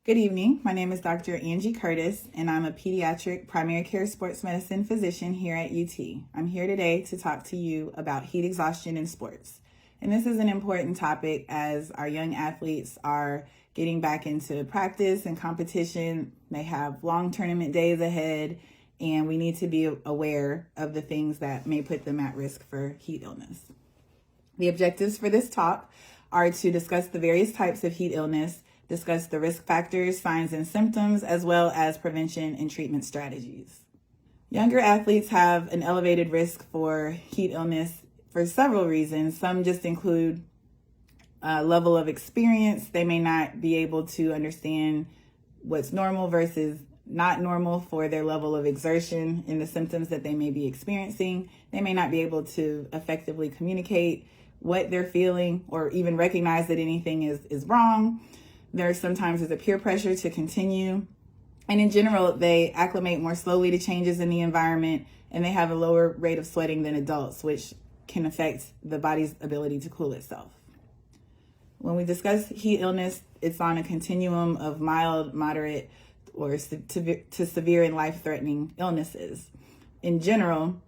Good evening. My name is Dr. Angie Curtis, and I'm a pediatric primary care sports medicine physician here at UT. I'm here today to talk to you about heat exhaustion in sports. And this is an important topic as our young athletes are getting back into practice and competition. They have long tournament days ahead, and we need to be aware of the things that may put them at risk for heat illness. The objectives for this talk are to discuss the various types of heat illness, discuss the risk factors, signs, and symptoms, as well as prevention and treatment strategies. Younger athletes have an elevated risk for heat illness for several reasons. Some just include level of experience. They may not be able to understand what's normal versus not normal for their level of exertion and the symptoms that they may be experiencing. They may not be able to effectively communicate what they're feeling or even recognize that anything is wrong. There's sometimes a peer pressure to continue. And in general, they acclimate more slowly to changes in the environment, and they have a lower rate of sweating than adults, which can affect the body's ability to cool itself. When we discuss heat illness, it's on a continuum of mild, moderate, or to severe and life-threatening illnesses. In general,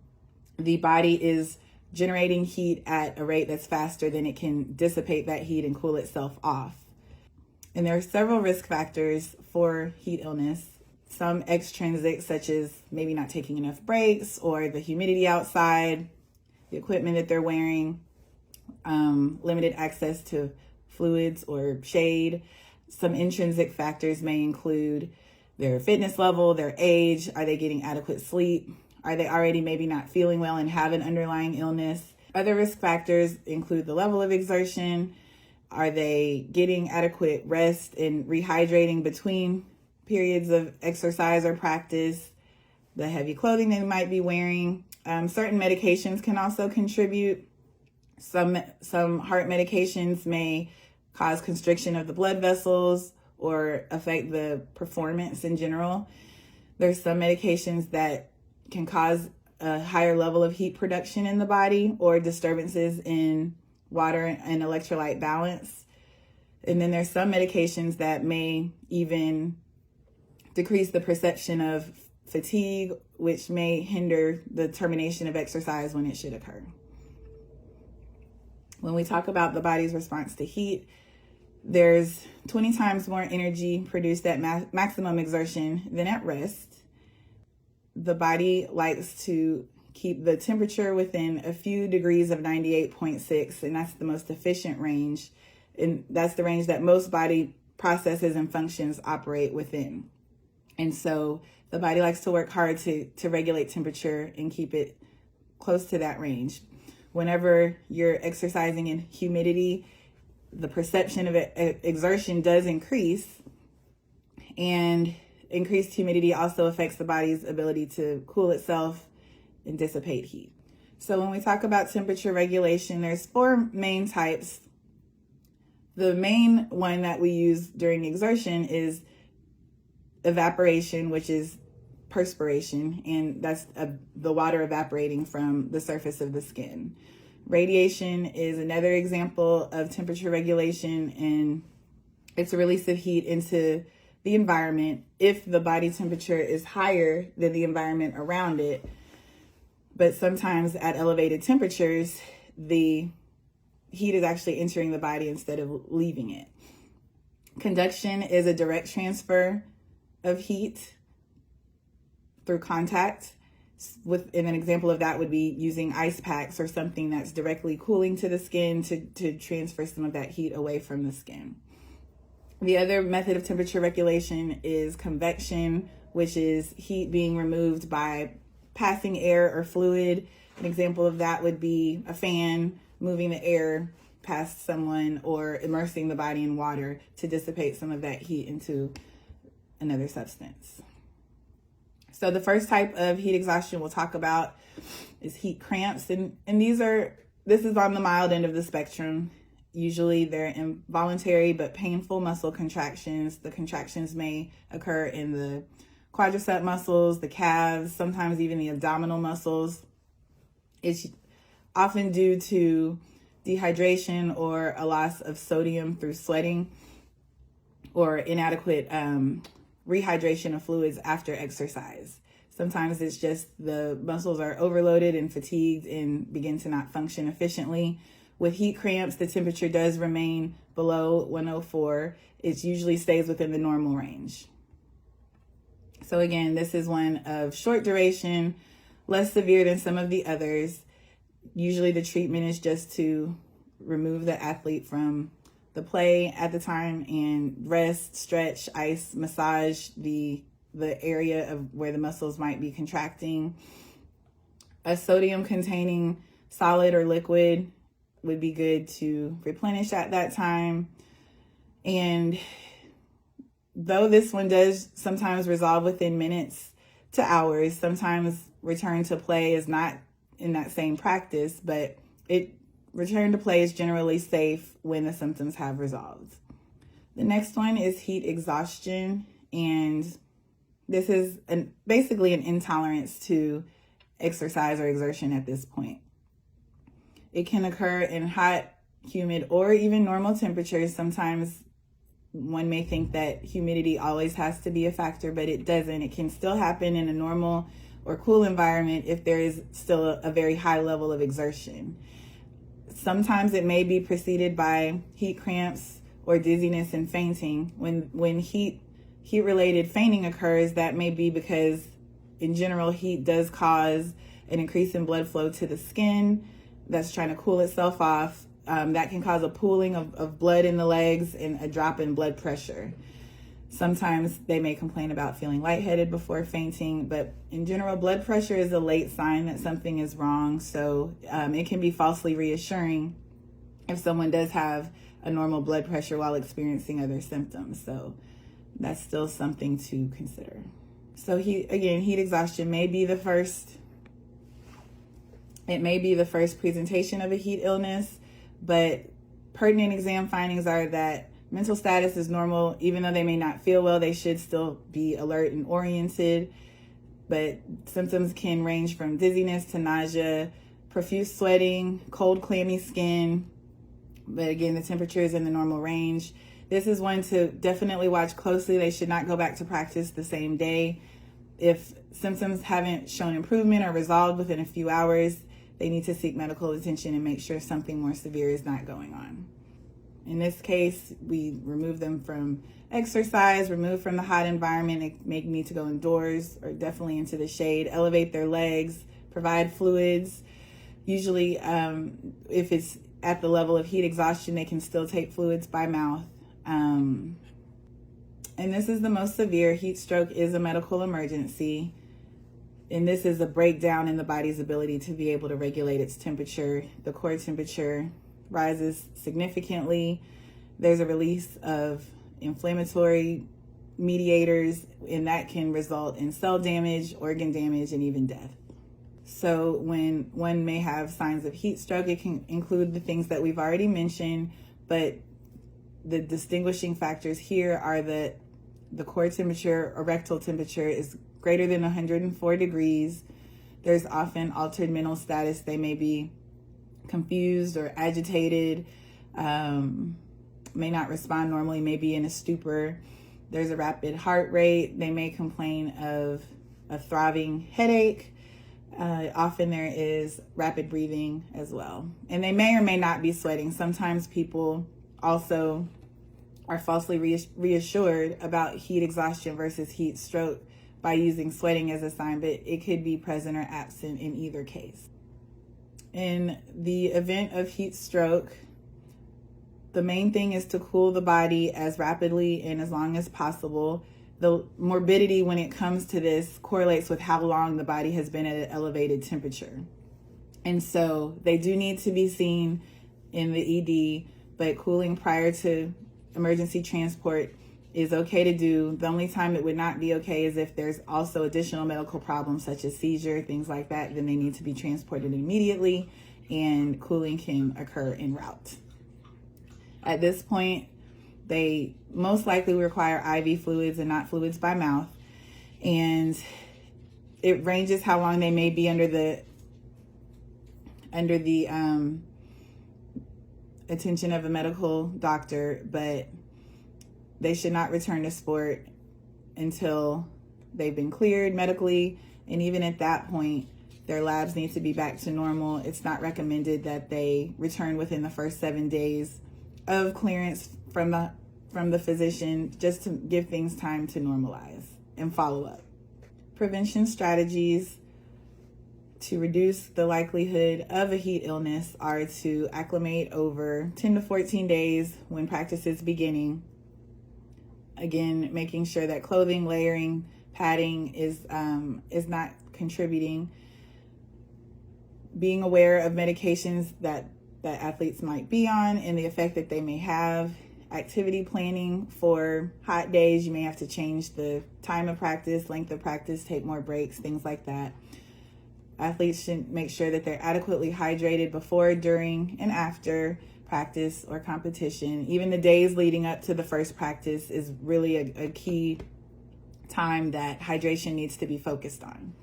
the body is generating heat at a rate that's faster than it can dissipate that heat and cool itself off. And there are several risk factors for heat illness, some extrinsic, such as maybe not taking enough breaks or the humidity outside, the equipment that they're wearing, limited access to fluids or shade. Some intrinsic factors may include their fitness level, their age, are they getting adequate sleep, are they already maybe not feeling well and have an underlying illness. Other risk factors include the level of exertion. Are they getting adequate rest and rehydrating between periods of exercise or practice? The heavy clothing they might be wearing. Certain medications can also contribute. Some heart medications may cause constriction of the blood vessels or affect the performance in general. There's some medications that can cause a higher level of heat production in the body or disturbances in water and electrolyte balance. And then there's some medications that may even decrease the perception of fatigue, which may hinder the termination of exercise when it should occur. When we talk about the body's response to heat, there's 20 times more energy produced at maximum exertion than at rest. The body likes to keep the temperature within a few degrees of 98.6, and that's the most efficient range. And that's the range that most body processes and functions operate within. And so the body likes to work hard to regulate temperature and keep it close to that range. Whenever you're exercising in humidity, the perception of exertion does increase, and increased humidity also affects the body's ability to cool itself and dissipate heat. So when we talk about temperature regulation, there's four main types. The main one that we use during exertion is evaporation, which is perspiration, and that's the water evaporating from the surface of the skin. Radiation is another example of temperature regulation, and it's a release of heat into the environment if the body temperature is higher than the environment around it. But sometimes at elevated temperatures, the heat is actually entering the body instead of leaving it. Conduction is a direct transfer of heat through contact. And an example of that would be using ice packs or something that's directly cooling to the skin to transfer some of that heat away from the skin. The other method of temperature regulation is convection, which is heat being removed by passing air or fluid. An example of that would be a fan moving the air past someone or immersing the body in water to dissipate some of that heat into another substance. So the first type of heat exhaustion we'll talk about is heat cramps. And this is on the mild end of the spectrum. Usually they're involuntary but painful muscle contractions. The contractions may occur in the quadricep muscles, the calves, sometimes even the abdominal muscles. It's often due to dehydration or a loss of sodium through sweating. or inadequate rehydration of fluids after exercise. Sometimes it's just the muscles are overloaded and fatigued and begin to not function efficiently. With heat cramps, the temperature does remain below 104. It usually stays within the normal range. So again, this is one of short duration, less severe than some of the others. Usually the treatment is just to remove the athlete from the play at the time and rest, stretch, ice, massage the area of where the muscles might be contracting. A sodium containing solid or liquid would be good to replenish at that time. And though this one does sometimes resolve within minutes to hours, sometimes return to play is not in that same practice, but return to play is generally safe when the symptoms have resolved. The next one is heat exhaustion, and this is basically an intolerance to exercise or exertion at this point. It can occur in hot, humid, or even normal temperatures. Sometimes one may think that humidity always has to be a factor, but it doesn't. It can still happen in a normal or cool environment if there is still a very high level of exertion. Sometimes it may be preceded by heat cramps or dizziness and fainting. When heat-related fainting occurs, that may be because, in general, heat does cause an increase in blood flow to the skin that's trying to cool itself off. That can cause a pooling of blood in the legs and a drop in blood pressure. Sometimes they may complain about feeling lightheaded before fainting, but in general, blood pressure is a late sign that something is wrong. So it can be falsely reassuring if someone does have a normal blood pressure while experiencing other symptoms. So that's still something to consider. So heat exhaustion may be the first. It may be the first presentation of a heat illness, but pertinent exam findings are that mental status is normal. Even though they may not feel well, they should still be alert and oriented. But symptoms can range from dizziness to nausea, profuse sweating, cold, clammy skin. But again, the temperature is in the normal range. This is one to definitely watch closely. They should not go back to practice the same day. If symptoms haven't shown improvement or resolved within a few hours, they need to seek medical attention and make sure something more severe is not going on. In this case, we remove them from exercise, remove from the hot environment, they may need to go indoors or definitely into the shade, elevate their legs, provide fluids. Usually, if it's at the level of heat exhaustion, they can still take fluids by mouth. And this is the most severe. Heat stroke is a medical emergency. And this is a breakdown in the body's ability to be able to regulate its temperature. The core temperature rises significantly. There's a release of inflammatory mediators, and that can result in cell damage, organ damage, and even death. So when one may have signs of heat stroke, it can include the things that we've already mentioned, but the distinguishing factors here are that the core temperature or rectal temperature is greater than 104 degrees. There's often altered mental status. They may be confused or agitated, may not respond normally, may be in a stupor. There's a rapid heart rate. They may complain of a throbbing headache. Often there is rapid breathing as well. And they may or may not be sweating. Sometimes people also are falsely reassured about heat exhaustion versus heat stroke by using sweating as a sign, but it could be present or absent in either case. In the event of heat stroke, the main thing is to cool the body as rapidly and as long as possible. The morbidity when it comes to this correlates with how long the body has been at an elevated temperature. And so they do need to be seen in the ED, but cooling prior to emergency transport is okay to do. The only time it would not be okay is if there's also additional medical problems such as seizure, things like that. Then they need to be transported immediately, and cooling can occur en route. At this point, they most likely require IV fluids and not fluids by mouth. And it ranges how long they may be under the attention of a medical doctor, but they should not return to sport until they've been cleared medically. And even at that point, their labs need to be back to normal. It's not recommended that they return within the first 7 days of clearance from the physician, just to give things time to normalize and follow up. Prevention strategies to reduce the likelihood of a heat illness are to acclimate over 10 to 14 days when practice is beginning. Again, making sure that clothing, layering, padding is not contributing. Being aware of medications that athletes might be on and the effect that they may have. Activity planning for hot days. You may have to change the time of practice, length of practice, take more breaks, things like that. Athletes should make sure that they're adequately hydrated before, during, and after practice or competition. Even the days leading up to the first practice is really a key time that hydration needs to be focused on.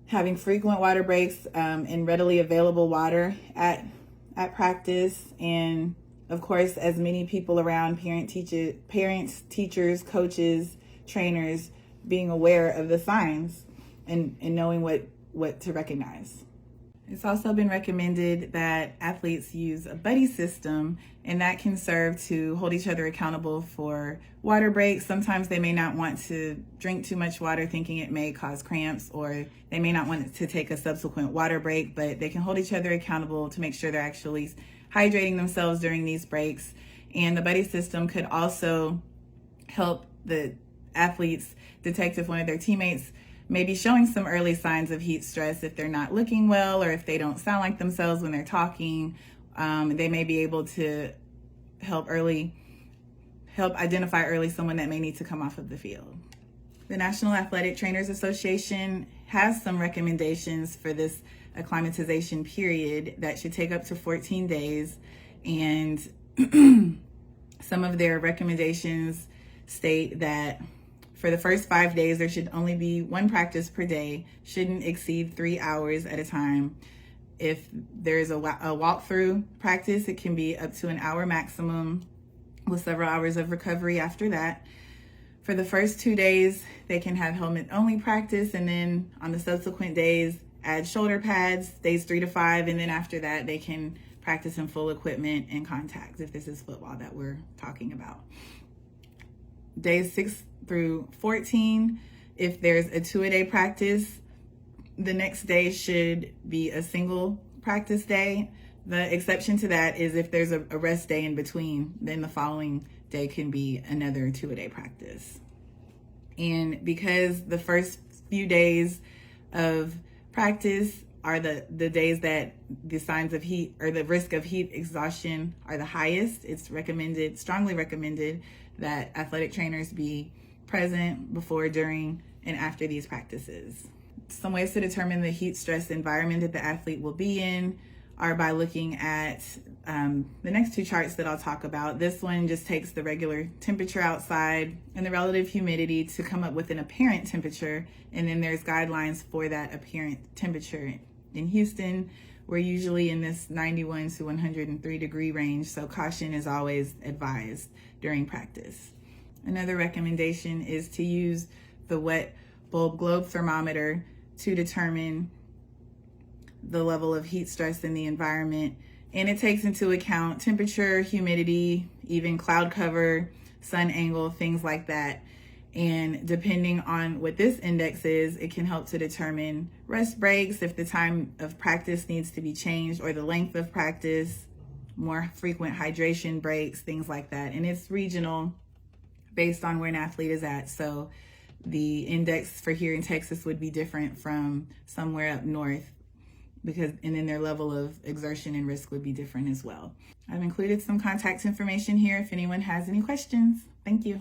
Having frequent water breaks and readily available water at practice, and of course, as many people around, parents, teachers, coaches, trainers, being aware of the signs and knowing what to recognize. It's also been recommended that athletes use a buddy system, and that can serve to hold each other accountable for water breaks. Sometimes they may not want to drink too much water thinking it may cause cramps, or they may not want to take a subsequent water break, but they can hold each other accountable to make sure they're actually hydrating themselves during these breaks. And the buddy system could also help the athletes detect if one of their teammates may be showing some early signs of heat stress, if they're not looking well or if they don't sound like themselves when they're talking. They may be able to help identify early someone that may need to come off of the field. The National Athletic Trainers Association has some recommendations for this acclimatization period that should take up to 14 days. And some of their recommendations state that for the first 5 days, there should only be one practice per day, shouldn't exceed 3 hours at a time. If there's a walkthrough practice, it can be up to an hour maximum with several hours of recovery after that. For the first 2 days, they can have helmet only practice, and then on the subsequent days, add shoulder pads, days 3 to 5, and then after that, they can practice in full equipment and contact, if this is football that we're talking about. Days 6 through 14, if there's a 2-a-day practice, the next day should be a single practice day. The exception to that is if there's a rest day in between, then the following day can be another 2-a-day practice. And because the first few days of practice are the days that the signs of heat or the risk of heat exhaustion are the highest, it's strongly recommended that athletic trainers be present before, during, and after these practices. Some ways to determine the heat stress environment that the athlete will be in are by looking at the next two charts that I'll talk about. This one just takes the regular temperature outside and the relative humidity to come up with an apparent temperature, and then there's guidelines for that apparent temperature. In Houston, we're usually in this 91 to 103 degree range, so caution is always advised during practice. Another recommendation is to use the wet bulb globe thermometer to determine the level of heat stress in the environment. And it takes into account temperature, humidity, even cloud cover, sun angle, things like that. And depending on what this index is, it can help to determine rest breaks, if the time of practice needs to be changed, or the length of practice, more frequent hydration breaks, things like that. And it's regional based on where an athlete is at. So the index for here in Texas would be different from somewhere up north, and then their level of exertion and risk would be different as well. I've included some contact information here if anyone has any questions. Thank you.